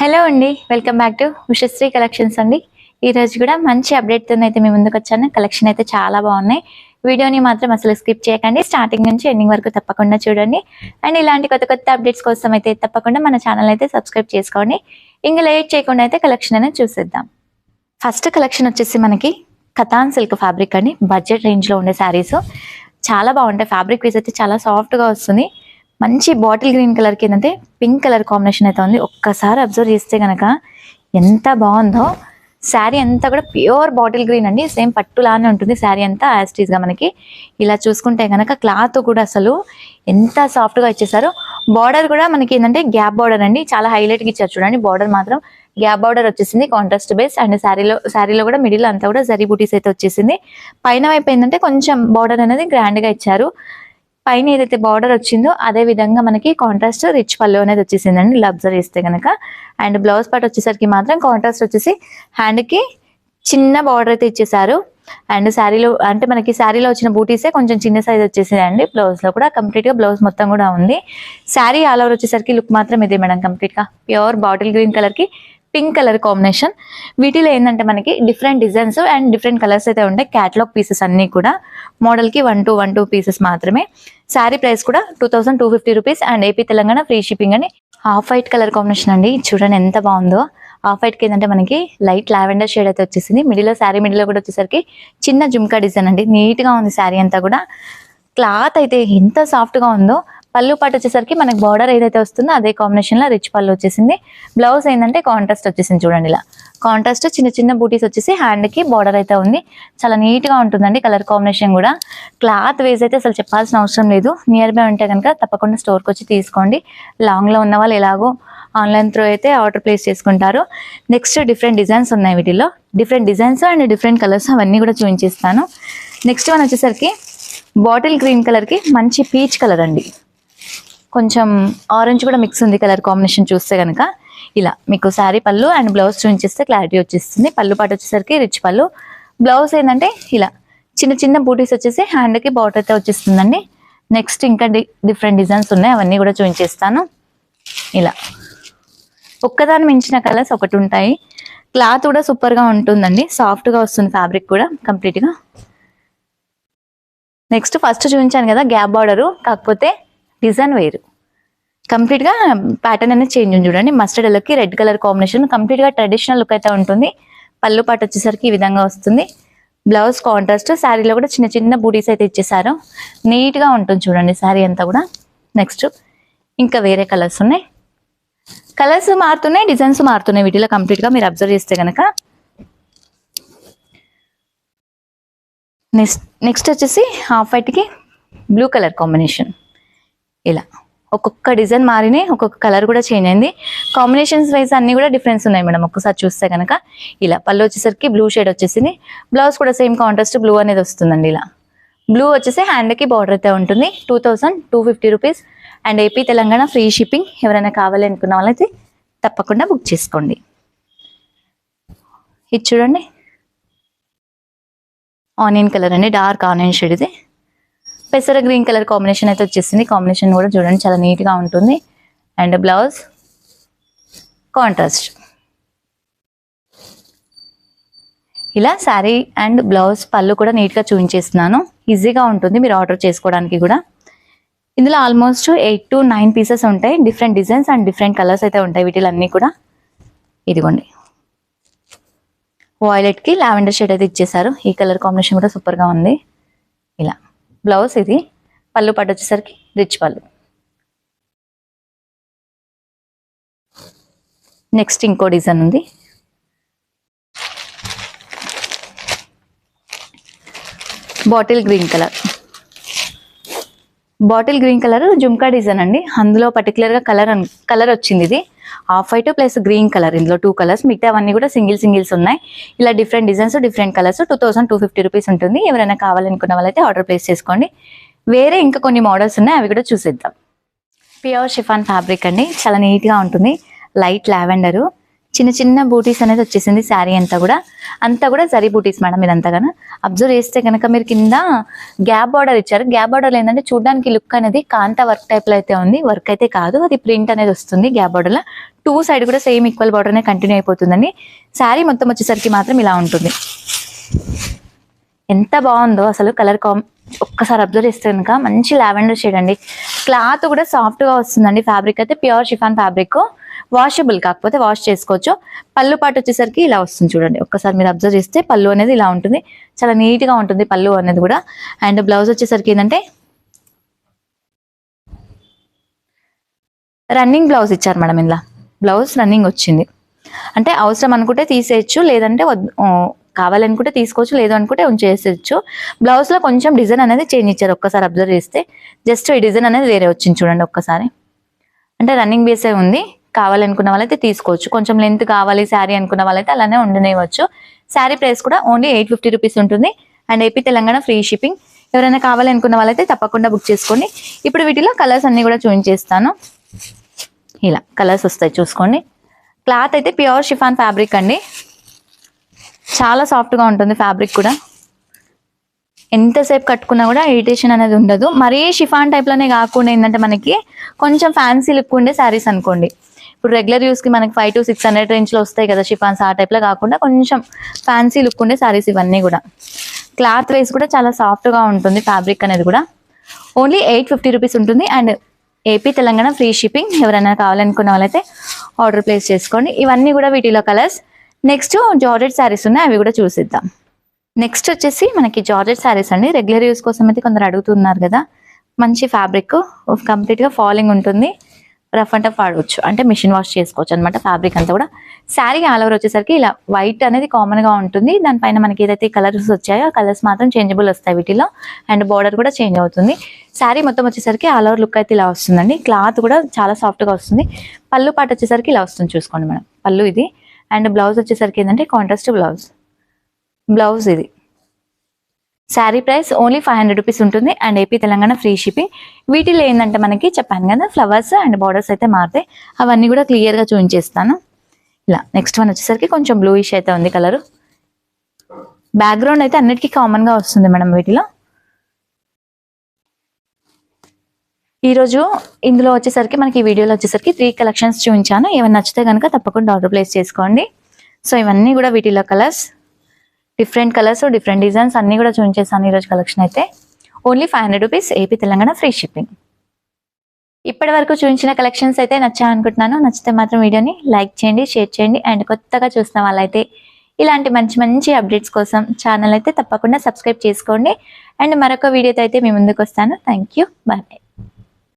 Hello అండి, welcome back to Ushasri collections అండి. ఈ రోజు కూడా మంచి అప్డేట్తో అయితే మీ ముందుకు వచ్చాను. కలెక్షన్ అయితే చాలా బాగున్నాయి. వీడియోని మాత్రం అసలు స్కిప్ చేయకండి, స్టార్టింగ్ నుంచి ఎండింగ్ వరకు తప్పకుండా చూడండి. అండ్ ఇలాంటి కొత్త కొత్త అప్డేట్స్ కోసం అయితే తప్పకుండా మన ఛానల్ అయితే సబ్స్క్రైబ్ చేసుకోండి. ఇంకా లేట్ చేయకుండా అయితే కలెక్షన్ అనేది చూసేద్దాం. ఫస్ట్ కలెక్షన్ వచ్చేసి మనకి కథాన్ సిల్క్ ఫ్యాబ్రిక్ అండి. బడ్జెట్ రేంజ్లో ఉండే శారీస్ చాలా బాగుంటాయి. ఫ్యాబ్రిక్ పీస్ అయితే చాలా సాఫ్ట్గా వస్తుంది. మంచి బాటిల్ గ్రీన్ కలర్కి ఏంటంటే పింక్ కలర్ కాంబినేషన్ అయితే ఉంది. ఒక్కసారి అబ్జర్వ్ చేస్తే కనుక ఎంత బాగుందో. శారీ అంతా కూడా ప్యూర్ బాటిల్ గ్రీన్ అండి. సేమ్ పట్టులానే ఉంటుంది శారీ అంతా యాస్టీస్గా. మనకి ఇలా చూసుకుంటే కనుక క్లాత్ కూడా అసలు ఎంత సాఫ్ట్గా ఇచ్చేసారు. బార్డర్ కూడా మనకి ఏంటంటే గ్యాప్ బార్డర్ అండి, చాలా హైలైట్గా ఇచ్చారు. చూడండి బార్డర్ మాత్రం గ్యాప్ బార్డర్ వచ్చేసింది, కాంట్రాస్ట్ బేస్. అండ్ శారీలో కూడా మిడిల్ అంతా కూడా జరీ బూటీస్ అయితే వచ్చేసింది. పైన వైపు ఏంటంటే కొంచెం బార్డర్ అనేది గ్రాండ్గా ఇచ్చారు. పైన ఏదైతే బార్డర్ వచ్చిందో అదే విధంగా మనకి కాంట్రాస్ట్ రిచ్ పళ్ళు అనేది వచ్చేసిందండి, ఇలా అబ్జర్వ్ చేస్తే కనుక. అండ్ బ్లౌజ్ పార్ట్ వచ్చేసరికి మాత్రం కాంట్రాస్ట్ వచ్చేసి హ్యాండ్కి చిన్న బార్డర్ అయితే ఇచ్చేసారు. అండ్ శారీలో అంటే మనకి శారీలో వచ్చిన బూటీసే కొంచెం చిన్న సైజ్ వచ్చేసిందండి. బ్లౌజ్లో కూడా కంప్లీట్గా బ్లౌజ్ మొత్తం కూడా ఉంది. శారీ ఆల్ ఓవర్ వచ్చేసరికి లుక్ మాత్రం ఇదే మేడం, కంప్లీట్గా ప్యూర్ బాటిల్ గ్రీన్ కలర్కి పింక్ కలర్ కాంబినేషన్. వీటిలో ఏంటంటే మనకి different designs and different colours అయితే ఉంటాయి. క్యాటలాగ్ పీసెస్ అన్నీ కూడా మోడల్కి 1 పీసెస్ మాత్రమే. శారీ ప్రైస్ కూడా 2250 rupees. And AP Telangana free shipping అని. హాఫ్ వైట్ కలర్ కాంబినేషన్ అండి, చూడండి ఎంత బాగుందో. హాఫ్ వైట్కి ఏంటంటే మనకి లైట్ లావెండర్ షేడ్ అయితే వచ్చేసింది. మిడిల్లో శారీ మిడిల్లో కూడా వచ్చేసరికి చిన్న జుమ్కా డిజైన్ అండి. నీట్గా ఉంది శారీ అంతా కూడా. క్లాత్ అయితే ఎంత సాఫ్ట్గా ఉందో. పళ్ళు పాటు వచ్చేసరికి మనకి బార్డర్ ఏదైతే వస్తుందో అదే కాంబినేషన్లో రిచ్ పళ్ళు వచ్చేసింది. బ్లౌజ్ ఏంటంటే కాంట్రాస్ట్ వచ్చేసింది. చూడండి ఇలా కాంట్రాస్ట్ చిన్న చిన్న బూటీస్ వచ్చేసి హ్యాండ్కి బార్డర్ అయితే ఉంది. చాలా నీట్గా ఉంటుందండి కలర్ కాంబినేషన్ కూడా. క్లాత్ వేస్ అయితే అసలు చెప్పాల్సిన అవసరం లేదు. నియర్ బై ఉంటే కనుక తప్పకుండా స్టోర్కి వచ్చి తీసుకోండి. లాంగ్లో ఉన్న వాళ్ళు ఎలాగో ఆన్లైన్ త్రూ అయితే ఆర్డర్ ప్లేస్ చేసుకుంటారు. నెక్స్ట్ డిఫరెంట్ డిజైన్స్ ఉన్నాయి. వీటిలో different designs and different colours అవన్నీ కూడా చూపించేస్తాను. నెక్స్ట్ వన్ వచ్చేసరికి బాటిల్ గ్రీన్ కలర్కి మంచి పీచ్ కలర్ అండి. కొంచెం ఆరెంజ్ కూడా మిక్స్ ఉంది కలర్ కాంబినేషన్ చూస్తే కనుక. ఇలా మీకు శారీ పళ్ళు అండ్ బ్లౌజ్ చూపించేస్తే క్లారిటీ వచ్చేస్తుంది. పళ్ళు పాటు వచ్చేసరికి రిచ్ పళ్ళు. బ్లౌజ్ ఏంటంటే ఇలా చిన్న చిన్న బూటీస్ వచ్చేసి హ్యాండ్కి బార్డర్ అయితే వచ్చేస్తుందండి. నెక్స్ట్ ఇంకా డిఫరెంట్ డిజైన్స్ ఉన్నాయి, అవన్నీ కూడా చూపించేస్తాను. ఇలా ఒక్కదాని మించిన కలర్స్ ఒకటి ఉంటాయి. క్లాత్ కూడా సూపర్గా ఉంటుందండి, సాఫ్ట్గా వస్తుంది ఫ్యాబ్రిక్ కూడా కంప్లీట్గా. నెక్స్ట్ ఫస్ట్ చూపించాను కదా గ్యాప్ బార్డరు, కాకపోతే డిజైన్ వేరు. కంప్లీట్గా ప్యాటర్న్ అనేది చేంజ్ ఉంది. చూడండి మస్టర్డ్ ఎల్లోకి రెడ్ కలర్ కాంబినేషన్, కంప్లీట్గా ట్రెడిషనల్ లుక్ అయితే ఉంటుంది. పళ్ళు పాటు వచ్చేసరికి ఈ విధంగా వస్తుంది. Blouse contrast. శారీలో కూడా చిన్న చిన్న బూటీస్ అయితే ఇచ్చేసారు. నీట్గా ఉంటుంది చూడండి శారీ అంతా కూడా. నెక్స్ట్ ఇంకా వేరే కలర్స్ ఉన్నాయి. కలర్స్ మారుతున్నాయి, డిజైన్స్ మారుతున్నాయి వీటిలో కంప్లీట్గా మీరు అబ్జర్వ్ చేస్తే కనుక. నెక్స్ట్ వచ్చేసి హాఫ్ వైట్కి బ్లూ కలర్ కాంబినేషన్. ఇలా ఒక్కొక్క డిజైన్ మారినాయి, ఒక్కొక్క కలర్ కూడా చేంజ్ అయింది. కాంబినేషన్స్ వైజ్ అన్ని కూడా డిఫరెన్స్ ఉన్నాయి మేడం ఒక్కసారి చూస్తే కనుక. ఇలా పళ్ళు వచ్చేసరికి బ్లూ షేడ్ వచ్చేసింది. బ్లౌజ్ కూడా సేమ్ కాంట్రాస్ట్ బ్లూ అనేది వస్తుందండి. ఇలా బ్లూ వచ్చేసి హ్యాండ్కి బార్డర్ అయితే ఉంటుంది. 2250 rupees. And AP Telangana free shipping. ఎవరైనా కావాలి అనుకున్న వాళ్ళైతే తప్పకుండా బుక్ చేసుకోండి. ఇది చూడండి ఆనియన్ కలర్ అండి, డార్క్ ఆనియన్ షేడ్. ఇది పెసర గ్రీన్ కలర్ కాంబినేషన్ అయితే వచ్చేసింది. కాంబినేషన్ కూడా చూడండి చాలా నీట్గా ఉంటుంది. And blouse contrast. ఇలా శారీ అండ్ బ్లౌజ్ పళ్ళు కూడా నీట్గా చూపించేస్తున్నాను. ఈజీగా ఉంటుంది మీరు ఆర్డర్ చేసుకోవడానికి కూడా. ఇందులో ఆల్మోస్ట్ 8 to 9 పీసెస్ ఉంటాయి. Different designs and different colours అయితే ఉంటాయి వీటిలో అన్నీ కూడా. ఇదిగోండి వాయిలెట్కి లావెండర్ షేడ్ అయితే ఇచ్చేసారు. ఈ కలర్ కాంబినేషన్ కూడా సూపర్గా ఉంది. ఇలా బ్లౌజ్ ఇది. పళ్ళు పాటు వచ్చేసరికి రిచ్ పళ్ళు. నెక్స్ట్ ఇంకో డిజైన్ ఉంది. Bottle green colour. Bottle green colour jhumka design అండి. అందులో పర్టికులర్గా కలర్ వచ్చింది. ఇది half white plus green colour. ఇందులో 2 కలర్స్, మిగతా అవన్నీ కూడా సింగిల్స్ ఉన్నాయి. ఇలా different designs different colours. 2250 rupees ఉంటుంది. ఎవరైనా కావాలనుకున్న వాళ్ళైతే ఆర్డర్ ప్లేస్ చేసుకోండి. వేరే ఇంకా కొన్ని మోడల్స్ ఉన్నాయి, అవి కూడా చూసేద్దాం. ప్యూర్ షిఫాన్ ఫ్యాబ్రిక్ అండి, చాలా నీట్గా ఉంటుంది. లైట్ లావెండరు, చిన్న చిన్న బూటీస్ అనేది వచ్చేసింది శారీ అంతా కూడా జరీ బూటీస్ మేడం. ఇదంతా కన్నా అబ్జర్వ్ చేస్తే కనుక మీరు కింద గ్యాప్ బార్డర్ ఇచ్చారు. గ్యాప్ బార్డర్ ఏంటంటే చూడడానికి లుక్ అనేది కాంతా వర్క్ టైప్ లో అయితే ఉంది. వర్క్ అయితే కాదు, అది ప్రింట్ అనేది వస్తుంది గ్యాప్ బార్డర్ లో. 2 సైడ్ కూడా సేమ్ ఈక్వల్ బార్డర్ అనేది కంటిన్యూ అయిపోతుందండి. శారీ మొత్తం వచ్చేసరికి మాత్రం ఇలా ఉంటుంది. ఎంత బాగుందో అసలు కలర్ ఒక్కసారి అబ్జర్వ్ చేస్తే కనుక మంచి లావెండర్ షేడ్ అండి. క్లాత్ కూడా సాఫ్ట్ గా వస్తుందండి. ఫ్యాబ్రిక్ అయితే ప్యూర్ షిఫాన్ ఫ్యాబ్రిక్, వాషబుల్, కాకపోతే వాష్ చేసుకోవచ్చు. పళ్ళు పాటు వచ్చేసరికి ఇలా వస్తుంది చూడండి. ఒక్కసారి మీరు అబ్జర్వ్ చేస్తే పళ్ళు అనేది ఇలా ఉంటుంది. చాలా నీట్ గా ఉంటుంది పళ్ళు అనేది కూడా. అండ్ బ్లౌజ్ వచ్చేసరికి ఏంటంటే రన్నింగ్ బ్లౌజ్ ఇచ్చారు మేడం. ఇలా బ్లౌజ్ రన్నింగ్ వచ్చింది. అంటే అవసరం అనుకుంటే తీసేయచ్చు, లేదంటే కావాలనుకుంటే తీసుకోవచ్చు, లేదు అనుకుంటే ఉంచేసేయచ్చు. బ్లౌజ్ లో కొంచెం డిజైన్ అనేది చేంజ్ ఇచ్చారు. ఒక్కసారి అబ్జర్వ్ చేస్తే జస్ట్ ఈ డిజైన్ అనేది వేరే వచ్చింది చూడండి ఒక్కసారి. అంటే రన్నింగ్ బేసే ఉంది. కావాలనుకున్న వాళ్ళైతే తీసుకోవచ్చు. కొంచెం లెంత్ కావాలి శారీ అనుకున్న వాళ్ళైతే అలానే ఉండనివ్వచ్చు. శారీ ప్రైస్ కూడా ఓన్లీ 850 రూపీస్ ఉంటుంది. And AP Telangana free shipping. ఎవరైనా కావాలనుకున్న వాళ్ళైతే తప్పకుండా బుక్ చేసుకోండి. ఇప్పుడు వీటిలో కలర్స్ అన్ని కూడా చూపించేస్తాను. ఇలా కలర్స్ వస్తాయి చూసుకోండి. క్లాత్ అయితే ప్యూర్ షిఫాన్ ఫ్యాబ్రిక్ అండి. చాలా సాఫ్ట్ గా ఉంటుంది ఫ్యాబ్రిక్ కూడా. ఎంతసేపు కట్టుకున్నా కూడా ఇరిటేషన్ అనేది ఉండదు. మరీ షిఫాన్ టైప్ లోనే కాకుండా ఏంటంటే మనకి కొంచెం ఫ్యాన్సీ లుక్ ఉండే శారీస్ అనుకోండి. ఇప్పుడు రెగ్యులర్ యూస్ కి మనకి 500 to 600 రేంజ్ లో వస్తాయి కదా షిఫాన్స్, ఆ టైప్ లో కాకుండా కొంచెం ఫ్యాన్సీ లుక్ ఉండే శారీస్ ఇవన్నీ కూడా. క్లాత్ వైస్ కూడా చాలా సాఫ్ట్ గా ఉంటుంది ఫ్యాబ్రిక్ అనేది కూడా. ఓన్లీ 850 రూపీస్ ఉంటుంది. And AP Telangana free shipping. ఎవరైనా కావాలనుకున్న వాళ్ళైతే ఆర్డర్ ప్లేస్ చేసుకోండి. ఇవన్నీ కూడా వీటిలో కలర్స్. నెక్స్ట్ జార్జెట్ శారీస్ ఉన్నాయి, అవి కూడా చూసిద్దాం. నెక్స్ట్ వచ్చేసి మనకి జార్జెట్ శారీస్ అండి. రెగ్యులర్ యూస్ కోసం అయితే కొందరు అడుగుతున్నారు కదా. మంచి ఫ్యాబ్రిక్, కంప్లీట్ గా ఫాలింగ్ ఉంటుంది. రఫ్ అండ్ టఫ్ ఆడవచ్చు, అంటే మిషన్ వాష్ చేసుకోవచ్చు అనమాట. ఫ్యాబ్రిక్ అంతా కూడా శారీ ఆల్ ఓవర్ వచ్చేసరికి ఇలా వైట్ అనేది కామన్ గా ఉంటుంది. దానిపైన మనకి ఏదైతే కలర్స్ వచ్చాయో ఆ కలర్స్ మాత్రం చేంజబుల్ వస్తాయి వీటిలో. అండ్ బార్డర్ కూడా చేంజ్ అవుతుంది. శారీ మొత్తం వచ్చేసరికి ఆల్ ఓవర్ లుక్ అయితే ఇలా వస్తుందండి. క్లాత్ కూడా చాలా సాఫ్ట్ గా వస్తుంది. పళ్ళు పాటు వచ్చేసరికి ఇలా వస్తుంది చూసుకోండి మేడం. పళ్ళు ఇది. అండ్ బ్లౌజ్ వచ్చేసరికి ఏంటంటే కాంట్రాస్ట్ బ్లౌజ్ ఇది. శారీ ప్రైస్ ఓన్లీ 500 రూపీస్ ఉంటుంది. And AP Telangana free shipping. వీటిలో ఏంటంటే మనకి చెప్పాను కదా ఫ్లవర్స్ అండ్ బార్డర్స్ అయితే మారుతాయి. అవన్నీ కూడా క్లియర్ గా చూపించేస్తాను. ఇలా నెక్స్ట్ వన్ వచ్చేసరికి కొంచెం బ్లూయిష్ అయితే ఉంది కలర్. బ్యాక్గ్రౌండ్ అయితే అన్నిటికీ కామన్ గా వస్తుంది మేడం వీటిలో. ఈరోజు ఇందులో వచ్చేసరికి మనకి ఈ వీడియోలో వచ్చేసరికి 3 కలెక్షన్స్ చూపించాను. ఏమైనా నచ్చితే కనుక తప్పకుండా ఆర్డర్ ప్లేస్ చేసుకోండి. సో ఇవన్నీ కూడా వీటిలో colours, different colours, different designs అన్ని కూడా చూపించేసాను ఈరోజు కలెక్షన్ అయితే. Only 500 rupees, AP Telangana free shipping. ఇప్పటి వరకు చూపించిన కలెక్షన్స్ అయితే నచ్చాయనుకుంటున్నాను. నచ్చితే మాత్రం వీడియోని లైక్ చేయండి, షేర్ చేయండి. అండ్ కొత్తగా చూసిన వాళ్ళైతే ఇలాంటి మంచి మంచి అప్డేట్స్ కోసం ఛానల్ అయితే తప్పకుండా సబ్స్క్రైబ్ చేసుకోండి. అండ్ మరొక వీడియోతో అయితే మీ ముందుకు వస్తాను. Thank you, bye.